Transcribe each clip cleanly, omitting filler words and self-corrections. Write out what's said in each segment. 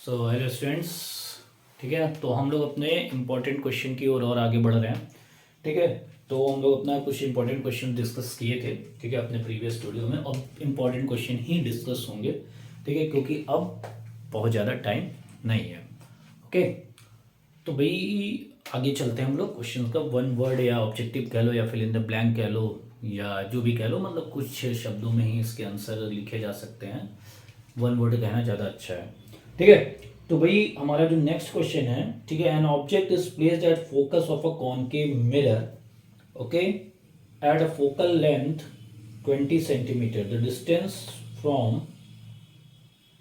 So hello students. ठीक है, तो हम लोग अपने इम्पोर्टेंट क्वेश्चन की ओर और आगे बढ़ रहे हैं। ठीक है, तो हम लोग अपना कुछ इंपॉर्टेंट क्वेश्चन डिस्कस किए थे। ठीक है, अपने प्रीवियस वीडियो में अब इम्पॉर्टेंट क्वेश्चन ही डिस्कस होंगे। ठीक है, क्योंकि अब बहुत ज़्यादा टाइम नहीं है। ओके, तो भाई आगे चलते हैं हम लोग क्वेश्चन का। वन वर्ड या ऑब्जेक्टिव कह लो या फिल इन द ब्लैंक कह लो या जो भी कह लो, मतलब कुछ शब्दों में ही इसके आंसर लिखे जा सकते हैं। वन वर्ड कहना ज़्यादा अच्छा है। ठीक है, तो भाई हमारा जो नेक्स्ट क्वेश्चन है, ठीक है, an object is placed at focus of a concave mirror, okay, at a focal length 20 centimetre. The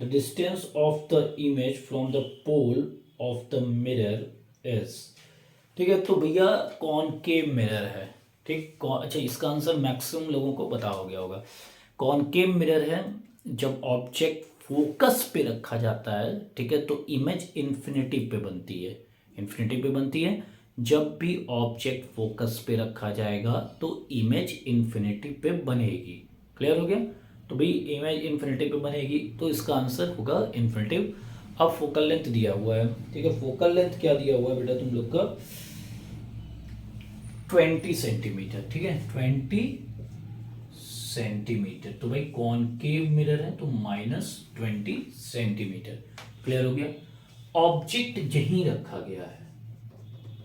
distance of the image from the pole of the mirror is. ठीक है, तो भैया कॉनकेव मिरर है। ठीक, अच्छा, इसका आंसर मैक्सिमम लोगों को पता हो गया होगा। कॉनकेव मिरर है जब ऑब्जेक्ट फोकस पे रखा जाता है। ठीक है, तो इमेज इन्फिनिटी पे बनती है। इन्फिनिटी पे बनती है। जब भी ऑब्जेक्ट फोकस पे रखा जाएगा तो इमेज इन्फिनिटी पे बनेगी। क्लियर हो गया? तो भाई इमेज इन्फिनिटी पे बनेगी तो इसका आंसर होगा इन्फिनिटिव। अब फोकल लेंथ दिया हुआ है। ठीक है, फोकल लेंथ क्या दिया हुआ है बेटा तुम लोग का? 20 सेंटीमीटर। ठीक है, 20 सेंटीमीटर। तो भाई कॉनकेव मिरर है तो -20 सेंटीमीटर। क्लियर हो गया? ऑब्जेक्ट यहीं रखा गया है।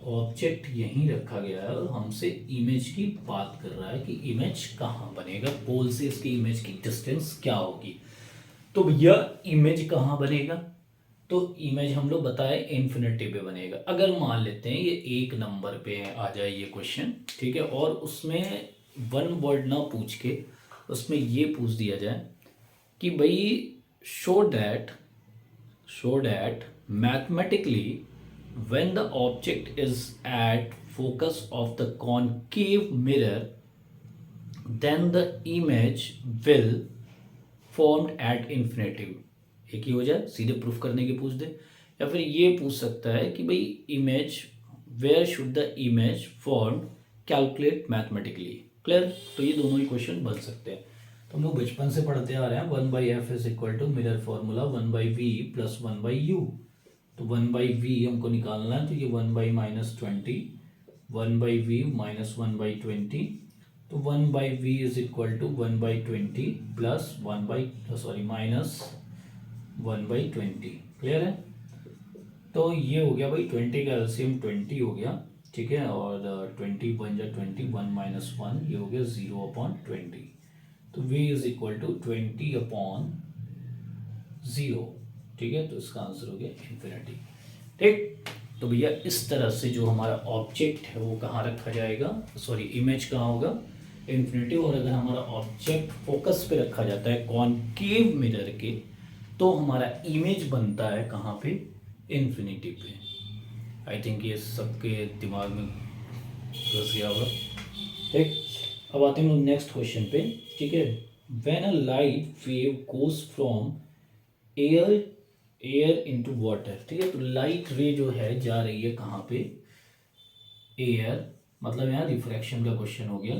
ऑब्जेक्ट यहीं रखा गया है और हमसे इमेज की बात कर रहा है कि इमेज कहाँ बनेगा, पोल से इसकी इमेज की डिस्टेंस क्या होगी। तो भैया इमेज कहाँ बनेगा? तो इमेज हम लोग बताए इन्फिनिटी पे बनेगा। अगर मान लेते हैं ये एक नंबर पे आ जाए ये क्वेश्चन, ठीक है, और उसमें वन वर्ड ना पूछ के उसमें ये पूछ दिया जाए कि भाई show that mathematically when the object is at focus of the concave mirror, then the image will formed at infinitive। एक ही हो जाए, सीधे प्रूफ करने की पूछ दे, या फिर ये पूछ सकता है कि भाई image where should the image form calculate mathematically. Clear? तो ये दोनों ही क्वेश्चन बन सकते हैं। तो हम लोग बचपन से पढ़ते आ रहे हैं 1/f is equal to mirror formula 1/v plus 1/u। तो 1/v हमको निकालना है, तो ये 1/-20, 1/v माइनस 1/20। तो 1/v is equal to 1/20 plus minus 1/20। Clear है? तो ये हो गया भाई 20 का एलसीएम 20 हो गया। ठीक है, और 20 बन जा 20, 1 - 1 ये हो गया 0/20। तो v इज इक्वल टू 20/0। ठीक है, तो इसका आंसर हो गया इन्फिनिटी। ठीक, तो भैया इस तरह से जो हमारा ऑब्जेक्ट है वो कहाँ रखा जाएगा, सॉरी इमेज कहाँ होगा, इन्फिनिटी। और अगर हमारा ऑब्जेक्ट फोकस पे रखा जाता है कॉनकेव मिरर के, तो हमारा इमेज बनता है कहाँ पे, इन्फिनिटी पे। आई थिंक ये सबके दिमाग में घुस गया होगा। ठीक, अब आते हैं नेक्स्ट क्वेश्चन पे। ठीक है, when a light wave goes from air into water. ठीक है, तो लाइट रे जो है जा रही है कहाँ पे, एयर, मतलब यहाँ रिफ्रैक्शन का क्वेश्चन हो गया।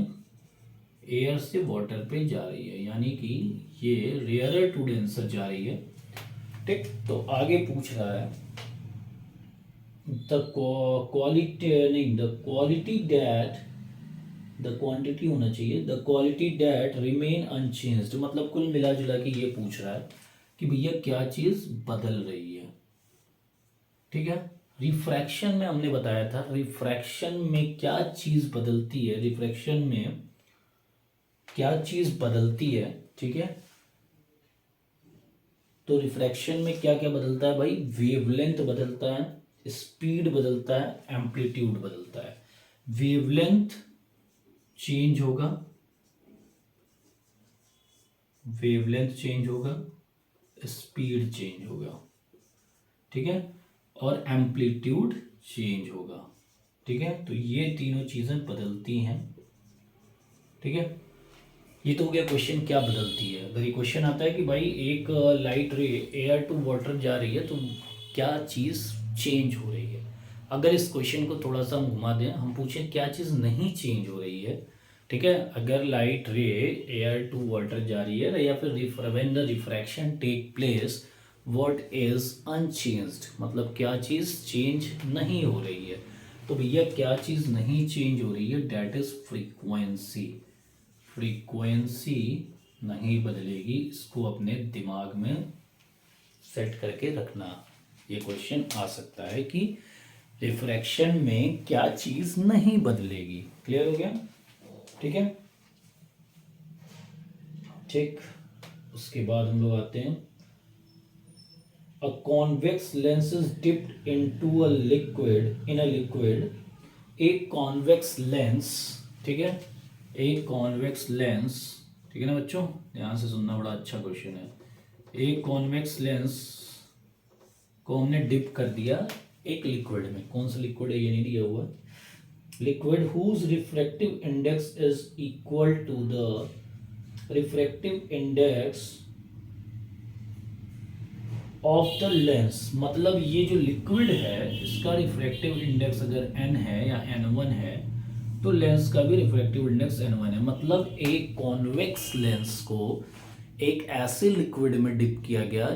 एयर से वाटर पे जा रही है, यानी कि ये रेयरर टू डेंसर जा रही है। ठीक, तो आगे पूछ रहा है द क्वालिटी, नहीं, the quality that, the quantity होना चाहिए, the quality that remain unchanged. मतलब कुल मिला जुला के ये पूछ रहा है कि भैया क्या चीज़ बदल रही है। ठीक है, रिफ्रैक्शन में हमने बताया था, रिफ्रैक्शन में क्या चीज़ बदलती है, रिफ्रैक्शन में क्या चीज़ बदलती है। ठीक है, तो रिफ्रैक्शन में क्या क्या बदलता है भाई? वेवलेंथ बदलता है, स्पीड बदलता है, एम्पलीट्यूड बदलता है। वेवलेंथ चेंज होगा, वेवलेंथ चेंज होगा, स्पीड चेंज होगा। ठीक है, और एम्पलीट्यूड चेंज होगा। ठीक है, तो ये तीनों चीज़ें बदलती हैं। ठीक है, ये तो हो गया क्वेश्चन क्या बदलती है। अगर ये क्वेश्चन आता है कि भाई एक लाइट रे एयर टू वाटर जा रही है तो क्या चीज़ चेंज हो रही है। अगर इस क्वेश्चन को थोड़ा सा हम घुमा दें, हम पूछें क्या चीज़ नहीं चेंज हो रही है। ठीक है, अगर लाइट रे एयर टू वाटर जा रही है या फिर when the refraction take place what is unchanged, मतलब क्या चीज़ चेंज नहीं हो रही है। तो भैया क्या चीज़ नहीं चेंज हो रही है, डेट इज फ्रीक्वेंसी। फ्रीक्वेंसी नहीं बदलेगी, इसको अपने दिमाग में सेट करके रखना। ये क्वेश्चन आ सकता है कि रिफ्रैक्शन में क्या चीज़ नहीं बदलेगी। क्लियर हो गया? ठीक है, ठीक। उसके बाद हम लोग आते हैं, a convex lens is dipped into a liquid, in a liquid. एक कॉन्वेक्स लेंस, ठीक है, एक कॉन्वेक्स लेंस, ठीक है ना बच्चों, ध्यान से सुनना, बड़ा अच्छा क्वेश्चन है। एक कॉन्वेक्स लेंस को हमने डिप कर दिया एक लिक्विड में। कौन सा लिक्विड है ये नहीं दिया हुआ। Liquid whose refractive index is equal to the refractive index of the lens, मतलब ये जो लिक्विड है इसका रिफ्रैक्टिव इंडेक्स अगर n है या n1 है तो लेंस का भी रिफ्रैक्टिव इंडेक्स n1 है। मतलब एक कॉन्वेक्स लेंस को एक ऐसे लिक्विड में डिप किया गया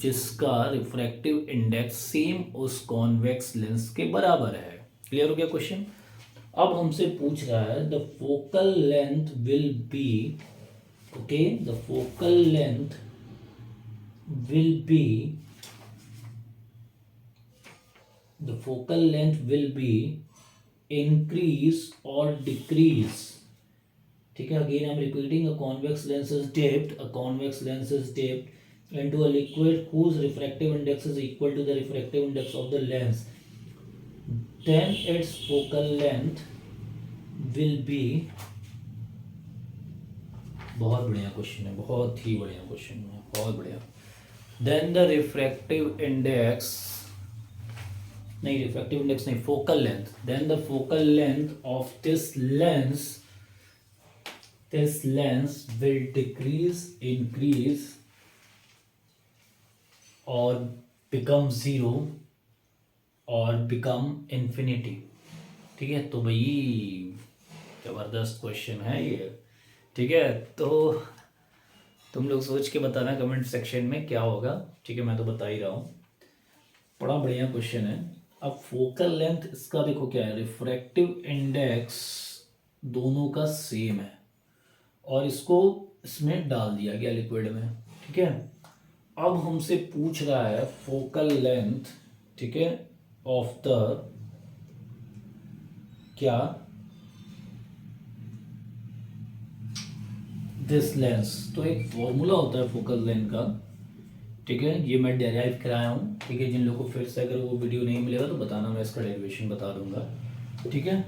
जिसका रिफ्रैक्टिव इंडेक्स सेम उस कॉन्वेक्स लेंस के बराबर है। क्लियर हो गया क्वेश्चन? अब हमसे पूछ रहा है the focal length will be, okay, the focal length will be, the focal length will be increase or decrease, ठीक है। Again I am repeating, a convex lens is dipped, a convex lens is dipped into a liquid whose refractive index is equal to the refractive index of the lens, then its focal length will be, बहुत बढ़िया question है, बहुत ही बढ़िया question है, बहुत बढ़िया। Then the refractive index, नहीं refractive index नहीं, focal length, then the focal length of this lens will decrease, increase और बिकम जीरो और बिकम इंफिनिटी। ठीक है, तो भाई जबरदस्त क्वेश्चन है ये। ठीक है, तो तुम लोग सोच के बताना कमेंट सेक्शन में क्या होगा। ठीक है, मैं तो बता ही रहा हूँ, बड़ा बढ़िया क्वेश्चन है। अब फोकल लेंथ इसका देखो क्या है, रिफ्रैक्टिव इंडेक्स दोनों का सेम है और इसको इसमें डाल दिया गया लिक्विड में। ठीक है, अब हमसे पूछ रहा है फोकल लेंथ, ठीक है, ऑफ द क्या, दिस लेंस। तो एक फॉर्मूला होता है फोकल लेंथ का, ठीक है, ये मैं डेराइव कराया हूँ। ठीक है, जिन लोगों को फिर से अगर वो वीडियो नहीं मिलेगा तो बताना, मैं इसका डेरिवेशन बता दूंगा। ठीक है,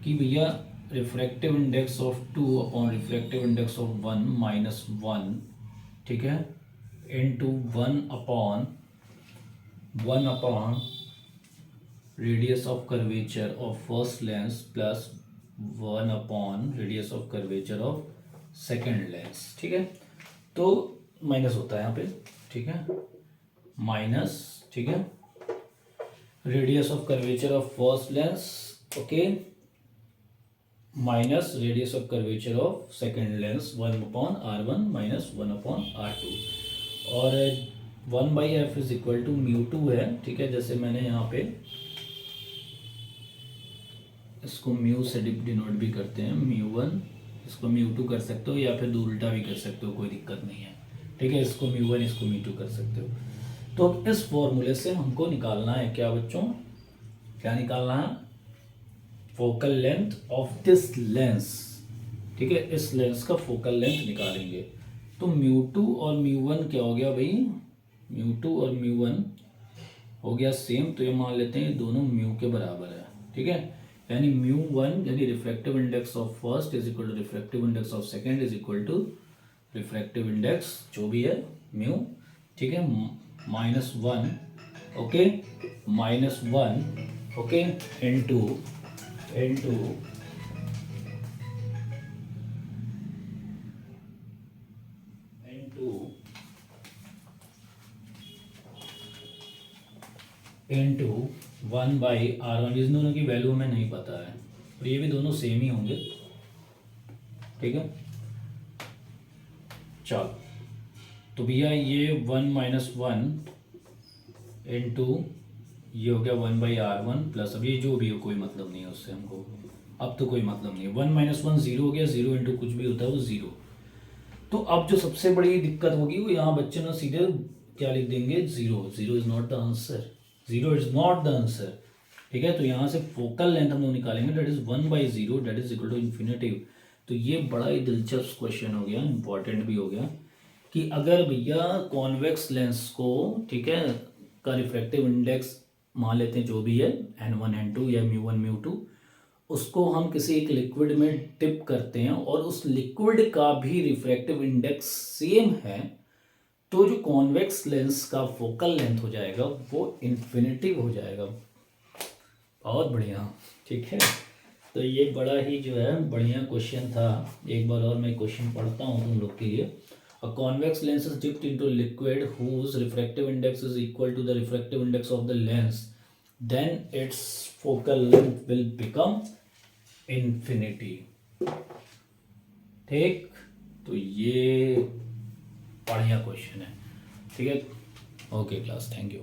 कि भैया refractive index of 2 upon refractive index of 1 minus 1, ठीक है, into 1 upon radius of curvature of first lens plus 1 upon radius of curvature of second lens. ठीक है, तो माइनस होता है यहाँ पे, ठीक है, माइनस, ठीक है, radius of curvature of first lens, okay, minus radius of curvature of second lens 1 upon R1 minus 1 upon R2, और 1/f इज इक्वल टू μ2 है। ठीक है, जैसे मैंने यहाँ पे इसको म्यू से डिनोट भी करते हैं, μ1, इसको μ2 कर सकते हो या फिर उल्टा भी कर सकते हो, कोई दिक्कत नहीं है। ठीक है, इसको μ1 इसको μ2 कर सकते हो। तो इस फॉर्मूले से हमको निकालना है क्या बच्चों, क्या निकालना है, focal length of this lens. ठीक है, इस लेंस का फोकल लेंथ निकालेंगे। तो μ2 और μ1 क्या हो गया भाई, μ2 और μ1 हो गया सेम, तो ये मान लेते हैं दोनों म्यू के बराबर है। ठीक है, यानी μ1 यानी refractive index of first is equal to refractive index of second is equal to refractive index जो भी है म्यू। ठीक है, -1, okay, -1, okay, into into into 1/R1। इस दोनों की वैल्यू हमें नहीं पता है और ये भी दोनों सेम ही होंगे। ठीक है, चलो, तो भैया ये 1 - 1 इंटू ये हो गया 1/r1 प्लस, अब ये जो भी हो कोई मतलब नहीं है उससे हमको, अब तो कोई मतलब नहीं है। 1 - 1 जीरो हो गया, जीरो इंटू कुछ भी होता है वो जीरो। तो अब जो सबसे बड़ी दिक्कत होगी वो यहाँ बच्चे ना सीधे क्या लिख देंगे, zero. Zero is not the answer, zero is not the answer. ठीक है, तो यहाँ से फोकल लेंथ हम लोग निकालेंगे, that is 1/0, that is equal to infinity. तो ये बड़ा ही दिलचस्प क्वेश्चन हो गया, इंपॉर्टेंट भी हो गया, कि अगर भैया कॉन्वेक्स लेंस को, ठीक है, का रिफ्रैक्टिव इंडेक्स मान लेते हैं जो भी है n1 n2 या μ1 μ2, उसको हम किसी एक लिक्विड में डिप करते हैं और उस लिक्विड का भी रिफ्रैक्टिव इंडेक्स सेम है, तो जो कॉन्वेक्स लेंस का फोकल लेंथ हो जाएगा वो इन्फिनिटिव हो जाएगा। बहुत बढ़िया, ठीक है। तो ये बड़ा ही जो है बढ़िया क्वेश्चन था। एक बार और मैं क्वेश्चन पढ़ता हूँ तुम लोग के लिए। A convex lens is dipped into liquid whose refractive index is equal to the refractive index of the lens, then its focal length will become infinity। ठीक, तो ये बढ़िया क्वेश्चन है। ठीक है, ओके क्लास, थैंक यू।